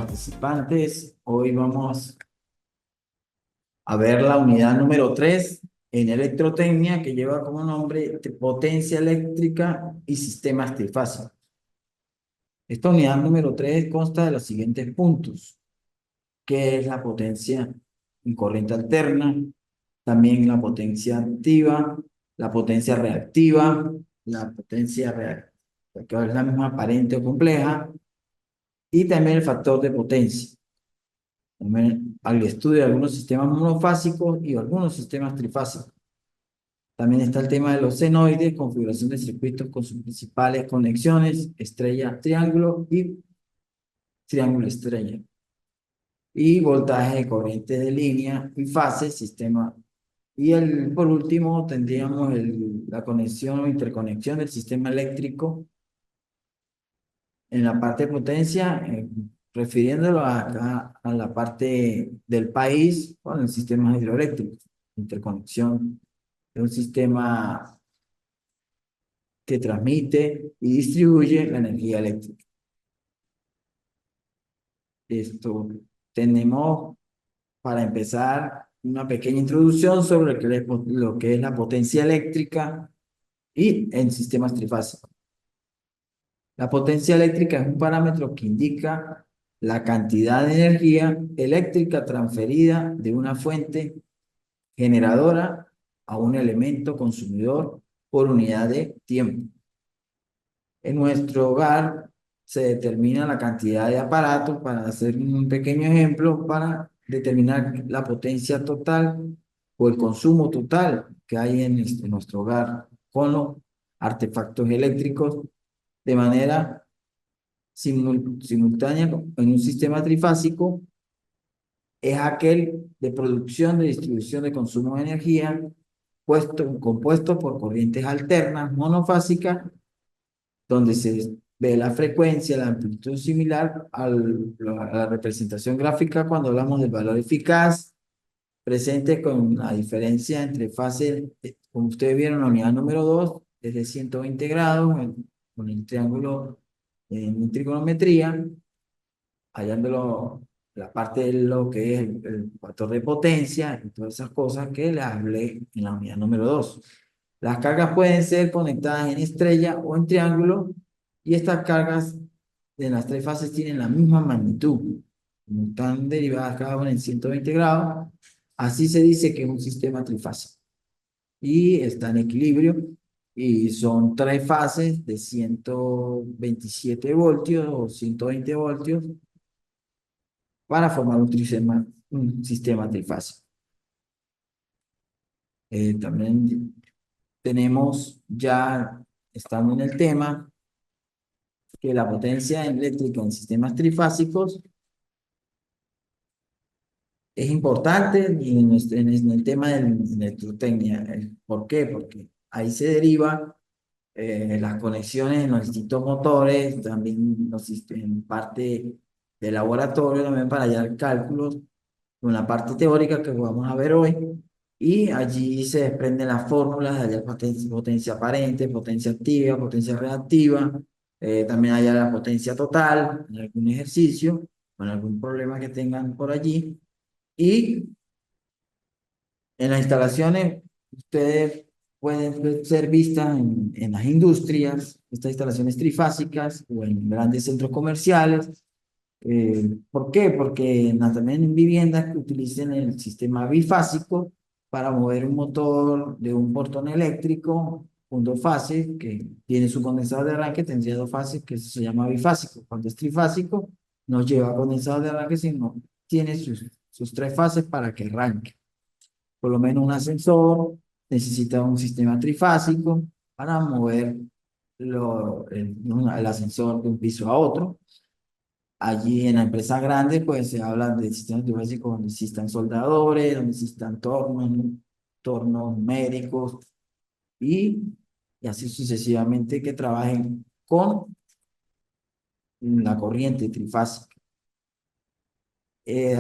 participantes. Hoy vamos a ver la unidad número 3 en electrotecnia que lleva como nombre potencia eléctrica y sistemas trifásicos. Esta unidad número 3 consta de los siguientes puntos, que es la potencia en corriente alterna, también la potencia activa, la potencia reactiva, la potencia reactiva, que es la misma aparente o compleja, y también el factor de potencia. También al estudio de algunos sistemas monofásicos y algunos sistemas trifásicos. También está el tema de los senoides, configuración de circuitos con sus principales conexiones, estrella-triángulo y triángulo-estrella. Y voltaje de corriente de línea y fase, sistema. Y por último tendríamos la conexión o interconexión del sistema eléctrico en la parte de potencia, refiriéndolo acá a la parte del país con el sistema hidroeléctrico, interconexión de un sistema que transmite y distribuye la energía eléctrica. Esto tenemos, para empezar, una pequeña introducción sobre lo que es la potencia eléctrica y en sistemas trifásicos. La potencia eléctrica es un parámetro que indica la cantidad de energía eléctrica transferida de una fuente generadora a un elemento consumidor por unidad de tiempo. En nuestro hogar se determina la cantidad de aparatos, para hacer un pequeño ejemplo, para determinar la potencia total o el consumo total que hay en nuestro hogar con los artefactos eléctricos de manera simultánea en un sistema trifásico. Es aquel de producción, de distribución, de consumo de energía, compuesto por corrientes alternas monofásicas, donde se ve la frecuencia, la amplitud similar a la representación gráfica cuando hablamos del valor eficaz, presente con la diferencia entre fase, como ustedes vieron, la unidad número 2 es de 120 grados, con el triángulo en trigonometría, hallándolo la parte de lo que es el factor de potencia y todas esas cosas que les hablé en la unidad número 2. Las cargas pueden ser conectadas en estrella o en triángulo, y estas cargas de las tres fases tienen la misma magnitud. Como están derivadas cada una en 120 grados, así se dice que es un sistema trifásico. Y está en equilibrio, y son tres fases de 127 voltios o 120 voltios para formar un sistema trifásico. También tenemos, ya estando en el tema, que la potencia eléctrica en sistemas trifásicos es importante en el tema de electrotecnia. ¿Por qué? Porque ahí se deriva las conexiones en los distintos motores, también en parte de laboratorio, también para hallar cálculos con la parte teórica que vamos a ver hoy. Y allí se desprenden las fórmulas de hallar potencia aparente, potencia activa, potencia reactiva. También hallar la potencia total en algún ejercicio, con algún problema que tengan por allí. Y en las instalaciones, ustedes pueden ser vistas en las industrias, estas instalaciones trifásicas, o en grandes centros comerciales. ¿Por qué? Porque también en viviendas que utilicen el sistema bifásico para mover un motor de un portón eléctrico con dos fases, que tiene su condensador de arranque, tendría dos fases, que se llama bifásico. Cuando es trifásico, no lleva condensador de arranque, sino tiene sus tres fases para que arranque. Por lo menos un ascensor necesita un sistema trifásico para mover el ascensor de un piso a otro. Allí en la empresa grande, pues se habla de sistemas trifásicos donde existan soldadores, donde existan tornos médicos y, y así sucesivamente, que trabajen con la corriente trifásica.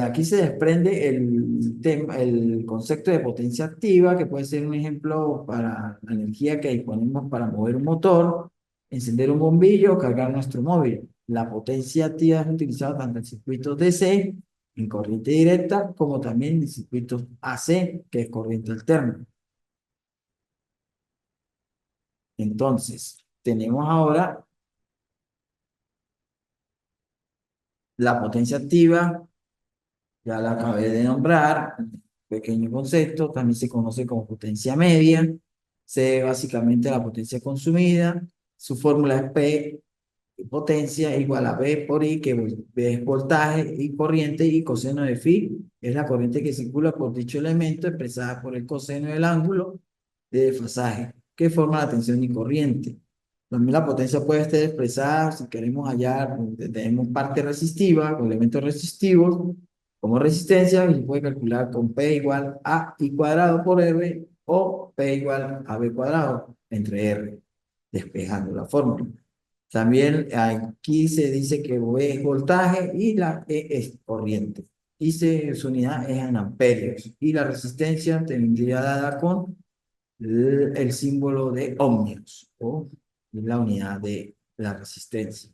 Aquí se desprende el concepto de potencia activa, que puede ser un ejemplo para la energía que disponemos para mover un motor, encender un bombillo o cargar nuestro móvil. La potencia activa es utilizada tanto en circuitos DC, en corriente directa, como también en circuitos AC, que es corriente alterna. Entonces, tenemos ahora la potencia activa, ya la acabé de nombrar, pequeño concepto, también se conoce como potencia media, C básicamente la potencia consumida, su fórmula es P potencia igual a B por I, que B es voltaje y corriente, y coseno de phi es la corriente que circula por dicho elemento expresada por el coseno del ángulo de desfasaje, que forma la tensión y corriente. También la potencia puede estar expresada, si queremos hallar, tenemos parte resistiva, o elementos resistivos, como resistencia, y se puede calcular con P igual a I cuadrado por R, o P igual a B cuadrado entre R, despejando la fórmula. También aquí se dice que V es voltaje y la E es corriente. Y su unidad es en amperios. Y la resistencia tendría dada con el símbolo de ohmios, o la unidad de la resistencia.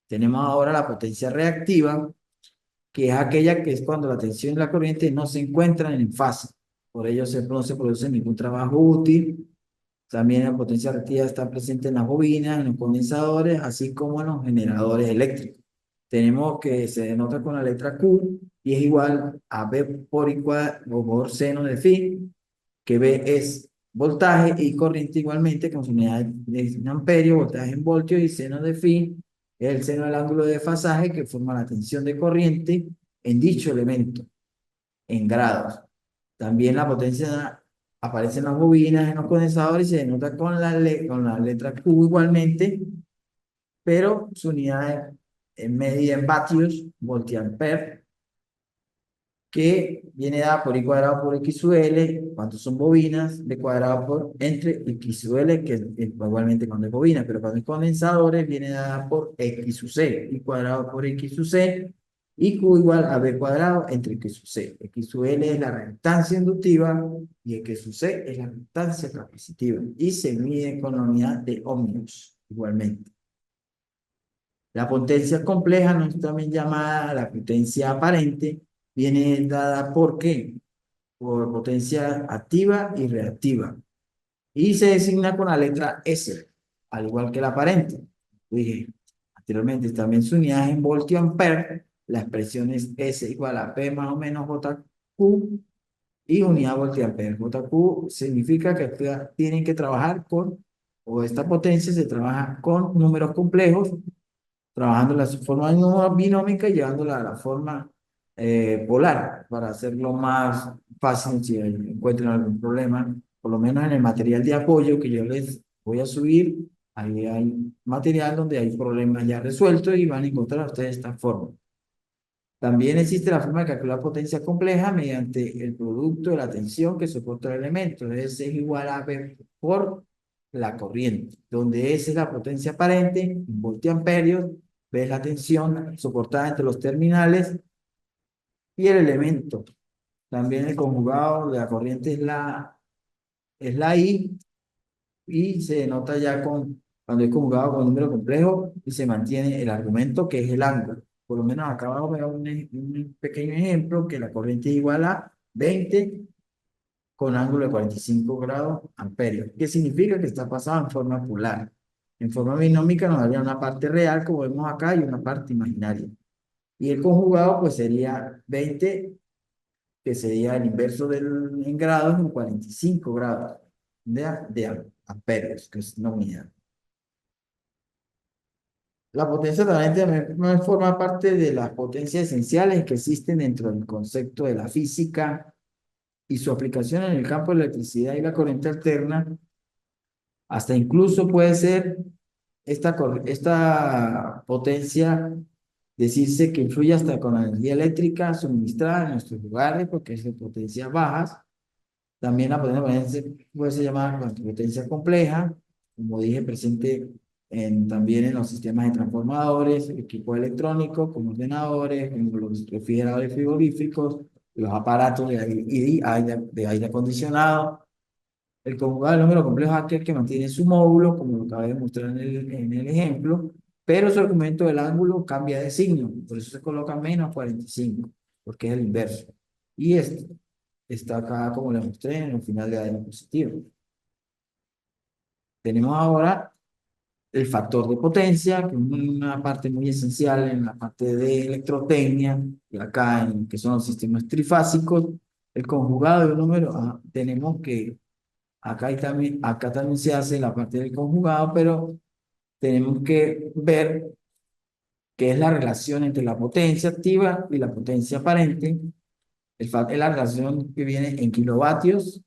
Tenemos ahora la potencia reactiva, que es aquella que es cuando la tensión y la corriente no se encuentran en fase. Por ello no se produce ningún trabajo útil. También la potencia reactiva está presente en las bobinas, en los condensadores, así como en los generadores eléctricos. Tenemos que se denota con la letra Q y es igual a B por igual o por seno de phi, que B es voltaje y corriente igualmente con su unidad de amperio, voltaje en voltios, y seno de phi es el seno del ángulo de desfasaje que forma la tensión de corriente en dicho elemento en grados. También la potencia aparece en las bobinas, en los condensadores, y se denota con con la letra Q igualmente, pero su unidad es medida en vatios, voltiampere, que viene dada por I cuadrado por X sub L, cuando son bobinas, B cuadrado por entre X sub L, que es igualmente cuando es bobina, pero cuando es condensadores, viene dada por X sub C, I cuadrado por X sub C, y Q igual a B cuadrado entre X sub C. X sub L es la reactancia inductiva y X sub C es la reactancia capacitiva, y se mide con la unidad de ohmios, igualmente. La potencia compleja, no es también llamada la potencia aparente, viene dada por ¿qué? Por potencia activa y reactiva. Y se designa con la letra S, al igual que la aparente. Dije anteriormente, también su unidad es en voltio ampere. La expresión es S igual a P más o menos JQ y unidad voltio ampere. JQ significa que tienen que trabajar con, o esta potencia se trabaja con números complejos, trabajando la forma binómica y llevándola a la forma polar para hacerlo más fácil si encuentran algún problema, por lo menos en el material de apoyo que yo les voy a subir. Ahí hay material donde hay problemas ya resueltos y van a encontrar ustedes esta forma. También existe la forma de calcular potencia compleja mediante el producto de la tensión que soporta el elemento. S es igual a B por la corriente, donde S es la potencia aparente en voltiamperios, B es la tensión soportada entre los terminales y el elemento. También el conjugado de la corriente es la I, y se denota ya cuando es conjugado con número complejo y se mantiene el argumento que es el ángulo. Por lo menos acá vamos a ver un pequeño ejemplo que la corriente es igual a 20 con ángulo de 45 grados amperios. ¿Qué significa? Que está pasado en forma polar. En forma binómica nos daría una parte real, como vemos acá, y una parte imaginaria. Y el conjugado pues sería 20, que sería el inverso del en grados, en 45 grados de amperios, que es una unidad. La potencia también forma parte de las potencias esenciales que existen dentro del concepto de la física, y su aplicación en el campo de la electricidad y la corriente alterna. Hasta incluso puede ser esta potencia, decirse que influye hasta con la energía eléctrica suministrada en nuestros lugares, porque es de potencias bajas. También la potencia puede ser llamada potencia compleja, como dije, presente también en los sistemas de transformadores, equipos electrónicos, como ordenadores, como los refrigeradores frigoríficos, los aparatos de aire acondicionado. El conjugado del número complejo es aquel que mantiene su módulo, como lo acabé de mostrar en el ejemplo, pero su argumento del ángulo cambia de signo, por eso se coloca menos 45, porque es el inverso. Y esto está acá, como les mostré, en el final de la diapositiva. Tenemos ahora el factor de potencia, que es una parte muy esencial en la parte de electrotecnia, y acá en que son los sistemas trifásicos, el conjugado de un número, tenemos que, acá también se hace la parte del conjugado, pero tenemos que ver qué es la relación entre la potencia activa y la potencia aparente. Es la relación que viene en kilovatios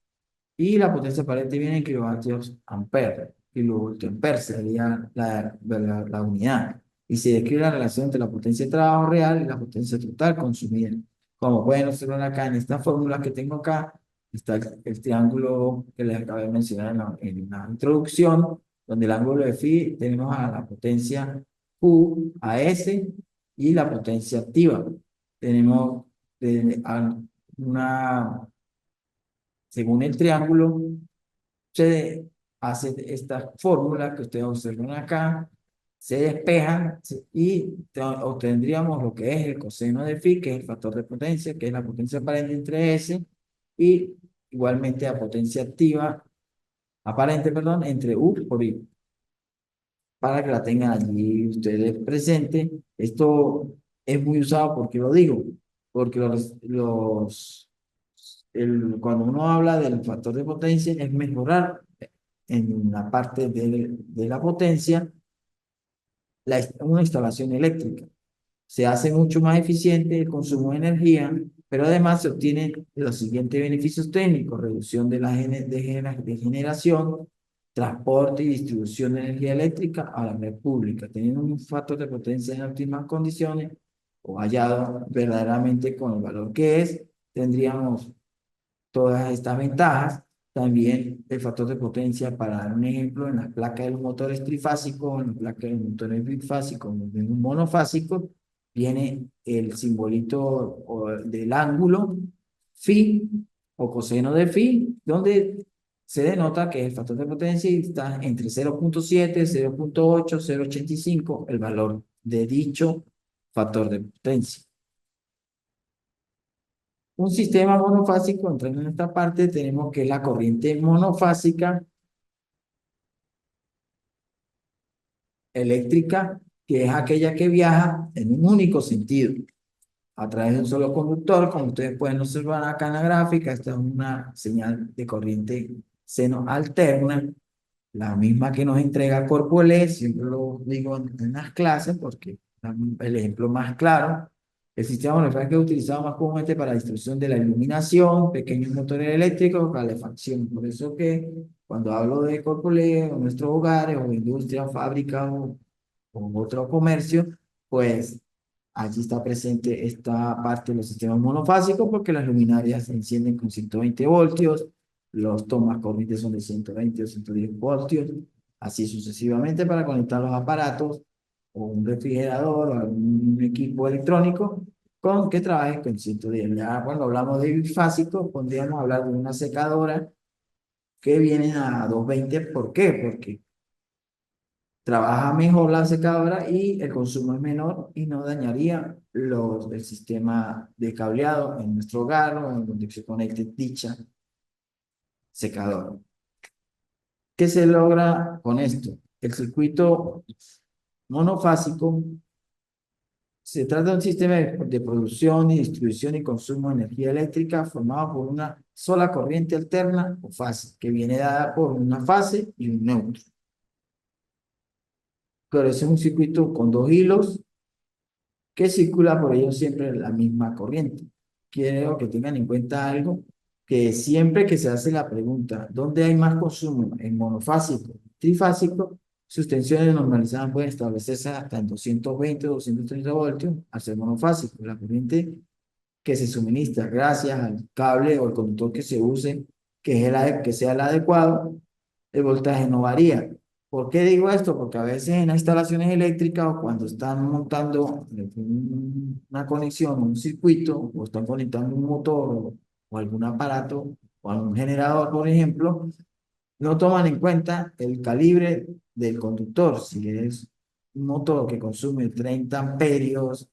y la potencia aparente viene en kilovatios ampere. Kilovoltio ampere sería la unidad. Y se describe la relación entre la potencia de trabajo real y la potencia total consumida. Como pueden observar acá en esta fórmula que tengo acá, está el triángulo que les acabé de mencionar en la introducción, donde el ángulo de phi tenemos a la potencia Q a S y la potencia activa. Tenemos una según el triángulo, se hace esta fórmula que ustedes observan acá, se despejan y obtendríamos lo que es el coseno de phi, que es el factor de potencia, que es la potencia aparente entre S, y igualmente la potencia activa, aparente, perdón, entre U por I. Para que la tengan allí ustedes presente. Esto es muy usado, porque lo digo, porque cuando uno habla del factor de potencia es mejorar en la parte de la potencia una instalación eléctrica. Se hace mucho más eficiente el consumo de energía, pero además se obtienen los siguientes beneficios técnicos: reducción de de generación, transporte y distribución de energía eléctrica a la red pública, teniendo un factor de potencia en óptimas condiciones o hallado verdaderamente con el valor que es, tendríamos todas estas ventajas. También el factor de potencia, para dar un ejemplo, en las placas de los motores trifásicos, en las placas de los motores bifásicos, en un monofásico, viene el simbolito del ángulo phi o coseno de phi, donde se denota que el factor de potencia está entre 0.7, 0.8, 0.85, el valor de dicho factor de potencia. Un sistema monofásico, entrando en esta parte, tenemos que la corriente monofásica eléctrica, que es aquella que viaja en un único sentido, a través de un solo conductor. Como ustedes pueden observar acá en la gráfica, esta es una señal de corriente seno alterna, la misma que nos entrega Corpo L. Siempre lo digo en las clases porque es el ejemplo más claro. El sistema monofásico es utilizado más comúnmente para la distribución de la iluminación, pequeños motores eléctricos, calefacción. Por eso que cuando hablo de Corpo L, o nuestros hogares, o industria, fábrica, o otro comercio, pues allí está presente esta parte de los sistemas monofásicos, porque las luminarias se encienden con 120 voltios, los tomas corrientes son de 120 o 110 voltios, así sucesivamente, para conectar los aparatos o un refrigerador o algún equipo electrónico con que trabaje con 110. Ya cuando hablamos de bifásico, podríamos hablar de una secadora que viene a 220. ¿Por qué? Porque trabaja mejor la secadora y el consumo es menor y no dañaría el sistema de cableado en nuestro hogar o en donde se conecte dicha secadora. ¿Qué se logra con esto? El circuito monofásico se trata de un sistema de producción y distribución y consumo de energía eléctrica formado por una sola corriente alterna o fase, que viene dada por una fase y un neutro. Pero ese es un circuito con dos hilos que circula por ellos siempre la misma corriente. Quiero que tengan en cuenta algo, que siempre que se hace la pregunta, ¿dónde hay más consumo? ¿En monofásico, trifásico? Sus tensiones normalizadas pueden establecerse hasta en 220, 230 voltios al ser monofásico. La corriente que se suministra gracias al cable o el conductor que se use, que sea el adecuado, el voltaje no varía. ¿Por qué digo esto? Porque a veces en las instalaciones eléctricas, o cuando están montando una conexión, un circuito, o están conectando un motor o algún aparato o algún generador, por ejemplo, no toman en cuenta el calibre del conductor, si es un motor que consume 30 amperios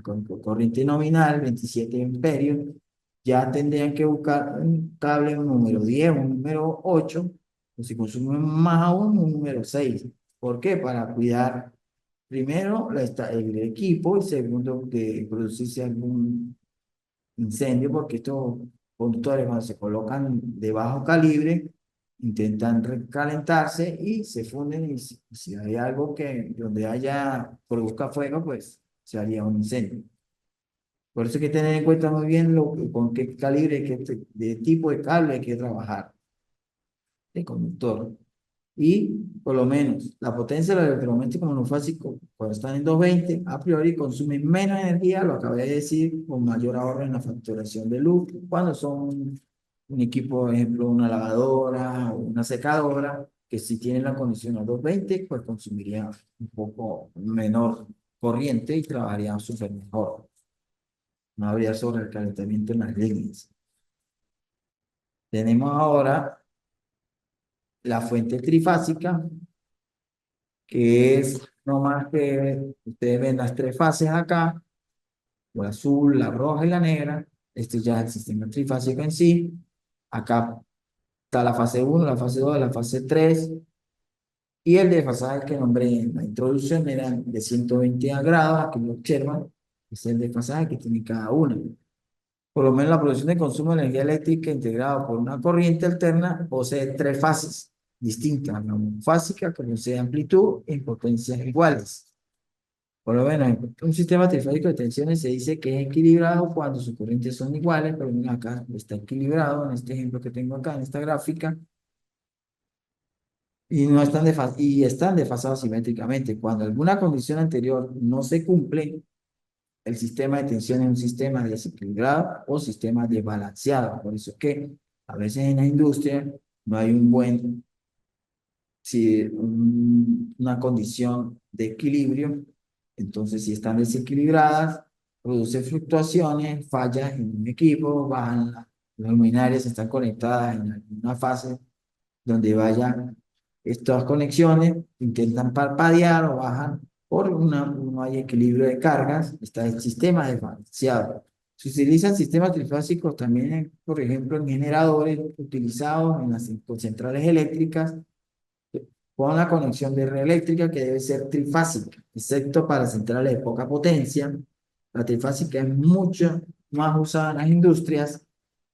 con corriente nominal, 27 amperios, ya tendrían que buscar un cable un número 10, un número 8, o si consumen más aún, un número 6. ¿Por qué? Para cuidar primero el equipo y segundo que producirse algún incendio, porque estos conductores cuando se colocan de bajo calibre intentan recalentarse y se funden, y si hay algo que donde haya produzca fuego, pues se haría un incendio. Por eso hay que tener en cuenta muy bien con qué calibre, de tipo de cable hay que trabajar de conductor. Y por lo menos la potencia del electrodoméstico monofásico, cuando están en 220, a priori consumen menos energía, lo acabé de decir, con mayor ahorro en la facturación de luz. Cuando son un equipo, por ejemplo, una lavadora o una secadora, que si tienen la condición a 220, pues consumiría un poco menor corriente y trabajaría súper mejor. No habría sobrecalentamiento en las líneas. Tenemos ahora la fuente trifásica, que es no más que ustedes ven las tres fases acá, la azul, la roja y la negra. Este ya es el sistema trifásico en sí. Acá está la fase uno, la fase 2, la fase 3 y el desfasaje que nombré en la introducción era de 120 grados, aquí lo observan, es el desfasaje que tiene cada una. Por lo menos la producción de consumo de energía eléctrica integrada por una corriente alterna posee tres fases distintas, la monofásica que posee amplitud y potencias iguales. Por lo menos en un sistema trifásico de tensiones se dice que es equilibrado cuando sus corrientes son iguales, pero mira acá está equilibrado en este ejemplo que tengo acá en esta gráfica y no están desfasados simétricamente. Cuando alguna condición anterior no se cumple, el sistema de tensión es un sistema desequilibrado o sistema desbalanceado. Por eso es que a veces en la industria no hay una condición de equilibrio. Entonces, si están desequilibradas, produce fluctuaciones, fallas en un equipo, las luminarias están conectadas en alguna fase donde vayan estas conexiones, intentan parpadear o bajan no hay equilibrio de cargas, está el sistema desbalanceado. Se utilizan sistemas trifásicos también, por ejemplo, en generadores utilizados en las centrales eléctricas con una conexión de red eléctrica que debe ser trifásica, excepto para centrales de poca potencia. La trifásica es mucho más usada en las industrias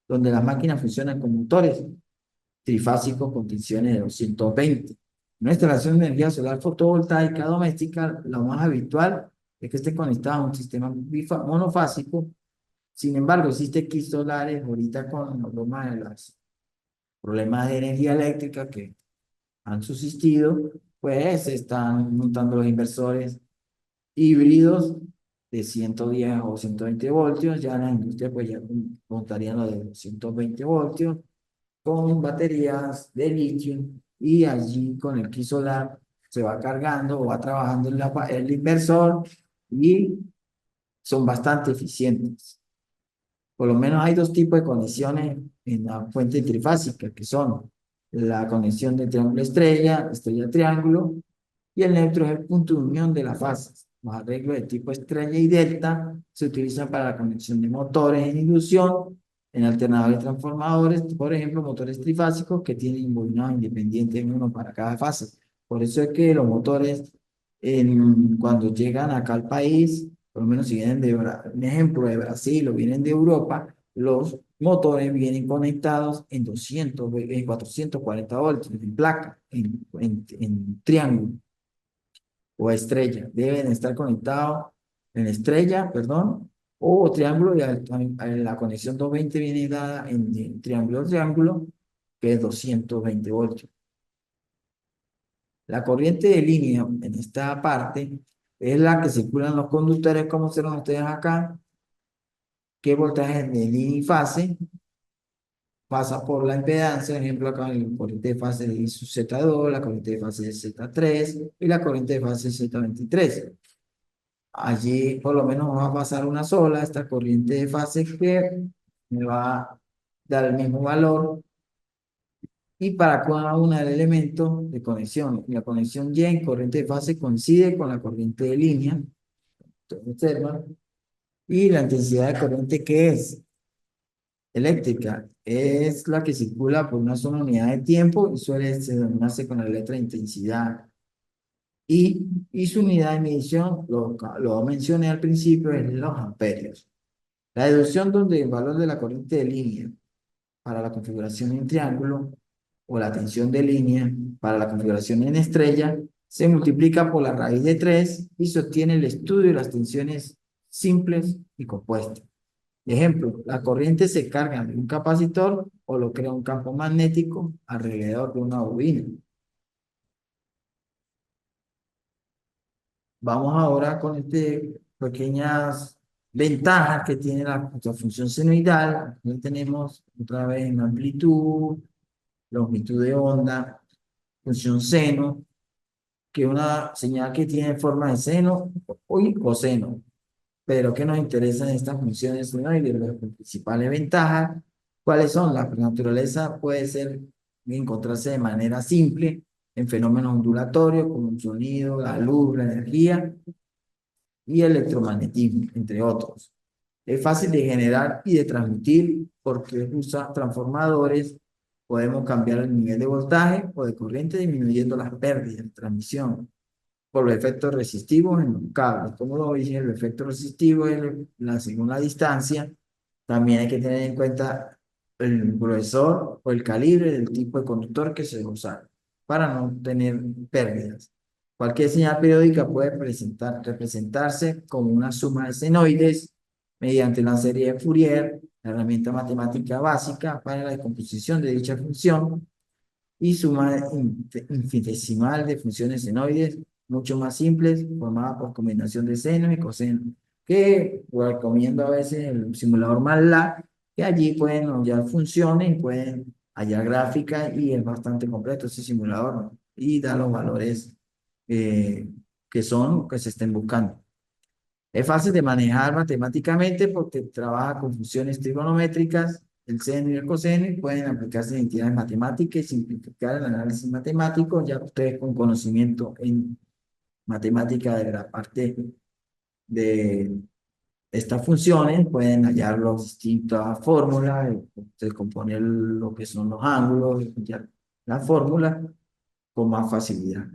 donde las máquinas funcionan con motores trifásicos con tensiones de 220. Una instalación de energía solar fotovoltaica doméstica, lo más habitual es que esté conectada a un sistema monofásico. Sin embargo, existen kits solares ahorita con los problemas de energía eléctrica que han subsistido, pues se están montando los inversores híbridos de 110 o 120 voltios, ya la industria pues ya montarían los de 220 voltios con baterías de litio y allí con el kit solar se va cargando o va trabajando el inversor y son bastante eficientes. Por lo menos hay dos tipos de conexiones en la fuente trifásica, que son la conexión de triángulo estrella, estrella triángulo, y el neutro es el punto de unión de las fases. Los arreglos de tipo estrella y delta se utilizan para la conexión de motores en inducción, en alternadores transformadores, por ejemplo, motores trifásicos que tienen bobinados independientes uno para cada fase. Por eso es que los motores, cuando llegan acá al país, por lo menos si vienen un ejemplo de Brasil o vienen de Europa, los motores vienen conectados en 440 voltios, en placa, en triángulo o estrella. Deben estar conectados en estrella, perdón, o triángulo, y la conexión 220 viene dada en triángulo, que es 220 voltios. La corriente de línea en esta parte es la que circulan los conductores, como serán ustedes acá, que voltaje de línea y fase pasa por la impedancia, por ejemplo, acá la corriente de fase de I sub Z2, la corriente de fase de Z3 y la corriente de fase Z23. Allí por lo menos va a pasar una sola, esta corriente de fase que me va a dar el mismo valor y para cada uno del elemento de conexión. La conexión Y en corriente de fase coincide con la corriente de línea, entonces, observa, y la intensidad de corriente que es eléctrica es la que circula por una sola unidad de tiempo y suele denominarse con la letra de intensidad. Y su unidad de medición, lo mencioné al principio, es los amperios. La deducción donde el valor de la corriente de línea para la configuración en triángulo o la tensión de línea para la configuración en estrella se multiplica por la raíz de 3 y sostiene el estudio de las tensiones simples y compuestas. Ejemplo, la corriente se carga de un capacitor o lo crea un campo magnético alrededor de una bobina. Vamos ahora con pequeñas ventajas que tiene la función senoidal. Aquí tenemos otra vez en amplitud, longitud de onda, función seno, que es una señal que tiene forma de seno y coseno. Pero ¿qué nos interesa en estas funciones senoides? Las principales ventajas, ¿cuáles son? La naturaleza puede ser encontrarse de manera simple en fenómenos ondulatorios como el sonido, la luz, la energía y electromagnetismo, entre otros. Es fácil de generar y de transmitir porque usa transformadores. Podemos cambiar el nivel de voltaje o de corriente disminuyendo las pérdidas de transmisión por los efectos resistivos en los cables. Como lo dije, el efecto resistivo es según la distancia. También hay que tener en cuenta el gruesor o el calibre del tipo de conductor que se usa para no tener pérdidas. Cualquier señal periódica puede representarse como una suma de senoides mediante una serie de Fourier, la herramienta matemática básica para la descomposición de dicha función, y suma infinitesimal de funciones senoides mucho más simples, formada por combinación de seno y coseno, que recomiendo a veces el simulador MATLAB, que allí pueden hallar funciones y pueden hallar gráficas y es bastante completo ese simulador, ¿no? Y da los valores eh, que se estén buscando. Es fácil de manejar matemáticamente porque trabaja con funciones trigonométricas, el seno y el coseno, y pueden aplicarse en entidades matemáticas y simplificar el análisis matemático, ya ustedes con conocimiento en matemática de la parte de estas funciones pueden hallar las distintas fórmulas, descomponer lo que son los ángulos, hallar las fórmulas con más facilidad.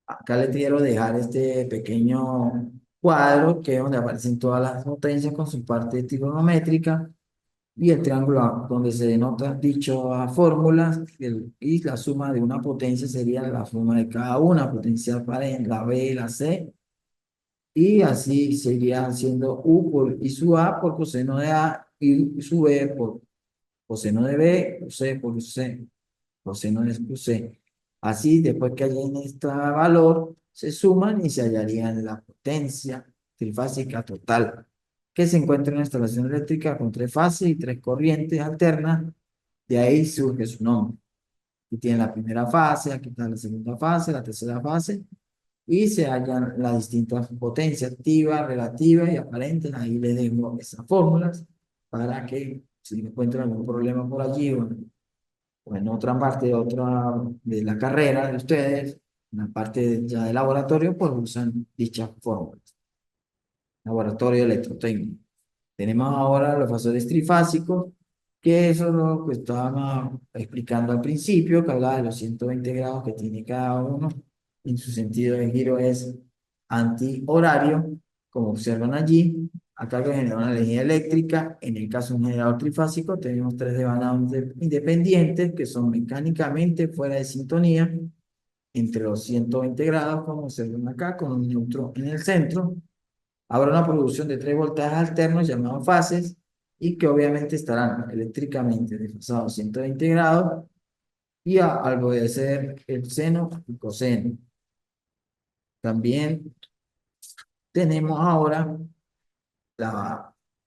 Acá les quiero dejar este pequeño cuadro que es donde aparecen todas las potencias con su parte trigonométrica y el triángulo donde se denota dichas fórmulas y la suma de una potencia sería la suma de cada una, potencial para la B y la C, y así seguiría siendo U por I sub A por coseno de A y su B por coseno de B, C por C, coseno de C. Así, después que hayan este valor, se suman y se hallarían la potencia trifásica total, que se encuentra en una instalación eléctrica con tres fases y tres corrientes alternas. De ahí surge su nombre. Aquí tiene la primera fase, aquí está la segunda fase, la tercera fase, y se hallan las distintas potencias activas, relativas y aparentes. Ahí les dejo esas fórmulas para que si encuentran algún problema por allí o en otra parte de la carrera de ustedes, en la parte ya de laboratorio, pues usan dichas fórmulas. Laboratorio electrotécnico. Tenemos ahora los fasores trifásicos, que eso es lo que estábamos explicando al principio, que hablaba de los 120 grados que tiene cada uno, en su sentido de giro es antihorario, como observan allí. Acá que genera una energía eléctrica. En el caso de un generador trifásico, tenemos tres devanados independientes que son mecánicamente fuera de sintonía entre los 120 grados, como observan acá, con un neutro en el centro. Habrá una producción de tres voltajes alternos llamados fases y que obviamente estarán eléctricamente desfasados 120 grados y al obedecer el seno y coseno. También tenemos ahora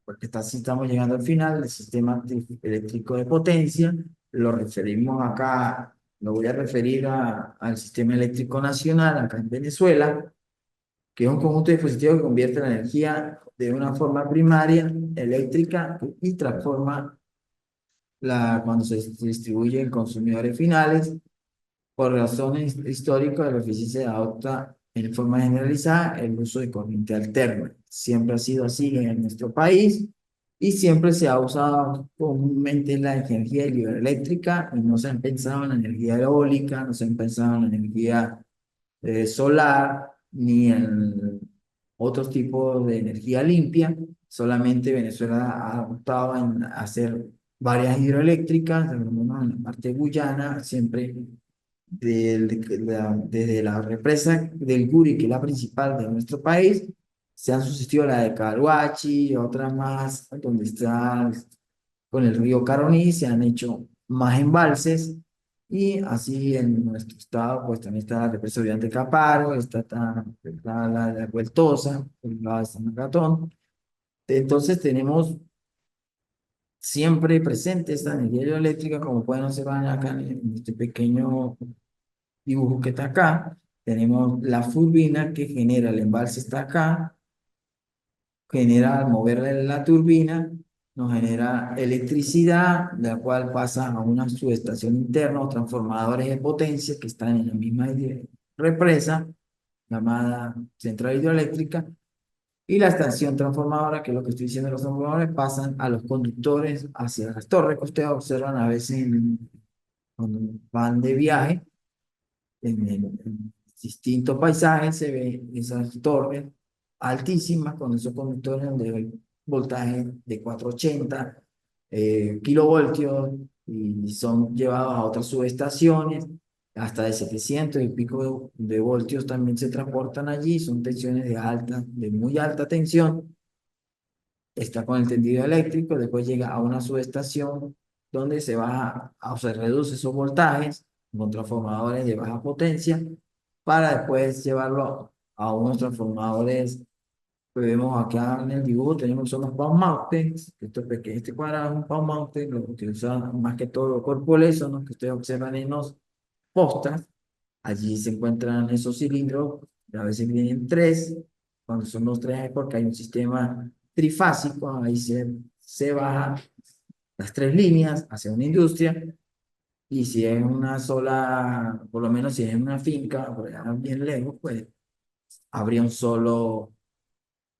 porque así estamos llegando al final del sistema eléctrico de potencia. Lo referimos acá, lo voy a referir al sistema eléctrico nacional acá en Venezuela, que es un conjunto de dispositivos que convierte la energía de una forma primaria eléctrica y transforma cuando se distribuye en consumidores finales. Por razones históricas, el eficiencia adopta en forma generalizada el uso de corriente alterna. Siempre ha sido así en nuestro país y siempre se ha usado comúnmente la energía hidroeléctrica y no se han pensado en la energía eólica, no se han pensado en la energía solar ni en otros tipos de energía limpia. Solamente Venezuela ha optado en hacer varias hidroeléctricas, al menos en la parte de Guyana, siempre desde la represa del Guri, que es la principal de nuestro país, se han sucedido la de Caruachi y otra más, donde está con el río Caroní, se han hecho más embalses, y así en nuestro estado, pues también está la represa de Caparo, está la Vueltosa, por el lado de San Magatón. Entonces tenemos siempre presente esta energía hidroeléctrica, como pueden observar acá en este pequeño dibujo que está acá. Tenemos la turbina que genera el embalse, está acá, genera al mover la turbina, nos genera electricidad, la cual pasa a una subestación interna o transformadores de potencia que están en la misma represa, llamada central hidroeléctrica, y la estación transformadora, que es lo que estoy diciendo, los transformadores pasan a los conductores hacia las torres que ustedes observan a veces cuando van de viaje en distintos paisajes. Se ven esas torres altísimas con esos conductores donde hay voltaje de 480 kilovoltios, y son llevados a otras subestaciones hasta de 700 y pico de voltios. También se transportan allí, son tensiones de muy alta tensión. Está con el tendido eléctrico, después llega a una subestación donde se baja o se reduce esos voltajes con transformadores de baja potencia, para después llevarlo a unos transformadores que vemos acá en el dibujo. Tenemos, son los Power Mountains. Este cuadrado es un Power Mountain, lo que usan más que todo los corporales son los que ustedes observan en los postas. Allí se encuentran esos cilindros, a veces vienen tres. Cuando son los tres es porque hay un sistema trifásico, ahí se baja las tres líneas hacia una industria. Y si es una sola, por lo menos si es una finca por allá bien lejos, pues habría un solo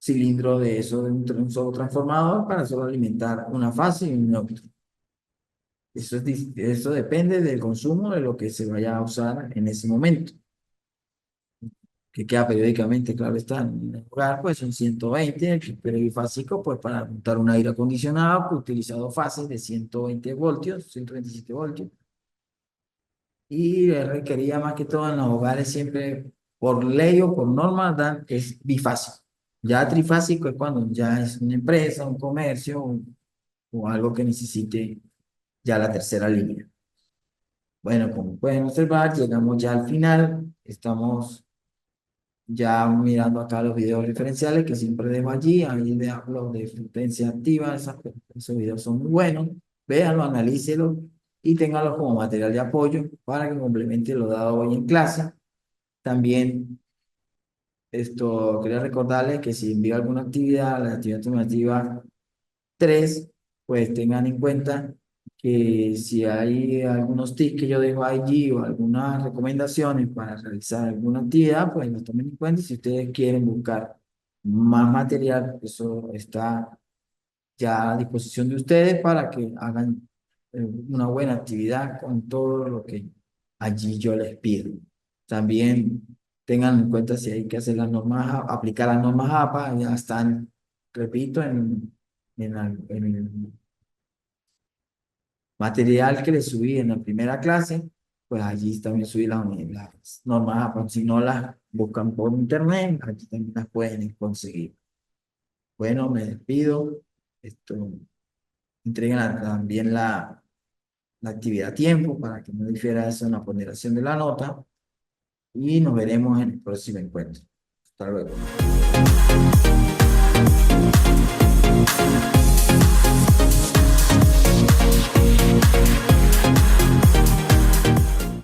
cilindro de eso, de un solo transformador para solo alimentar una fase y una otra. Eso depende del consumo de lo que se vaya a usar en ese momento, que queda periódicamente, claro está, en el hogar, pues son 120, el perifásico, pues para montar un aire acondicionado, pues utiliza dos fases de 120 voltios, 127 voltios, y requería más que todo en los hogares siempre, por ley o por norma, es bifásico. Ya trifásico es cuando ya es una empresa, un comercio o algo que necesite ya la tercera línea. Bueno, como pueden observar, llegamos ya al final. Estamos ya mirando acá los videos referenciales que siempre dejo allí. Ahí les hablo de frecuencia activa. Esos videos son muy buenos. Véanlo, analícenlo y ténganlo como material de apoyo para que complemente lo dado hoy en clase. También quería recordarles que si envío alguna actividad, la actividad alternativa 3, pues tengan en cuenta que si hay algunos tips que yo dejo allí o algunas recomendaciones para realizar alguna actividad, pues los tomen en cuenta. Si ustedes quieren buscar más material, eso está ya a disposición de ustedes para que hagan una buena actividad con todo lo que allí yo les pido. También tengan en cuenta si hay que hacer las normas, aplicar las normas APA, ya están, repito, en el material que les subí en la primera clase, pues allí también subí las normas APA. Si no las buscan por internet, aquí también las pueden conseguir. Bueno, me despido. Entreguen también la actividad a tiempo para que no difiera eso en la ponderación de la nota, y nos veremos en el próximo encuentro. Hasta luego.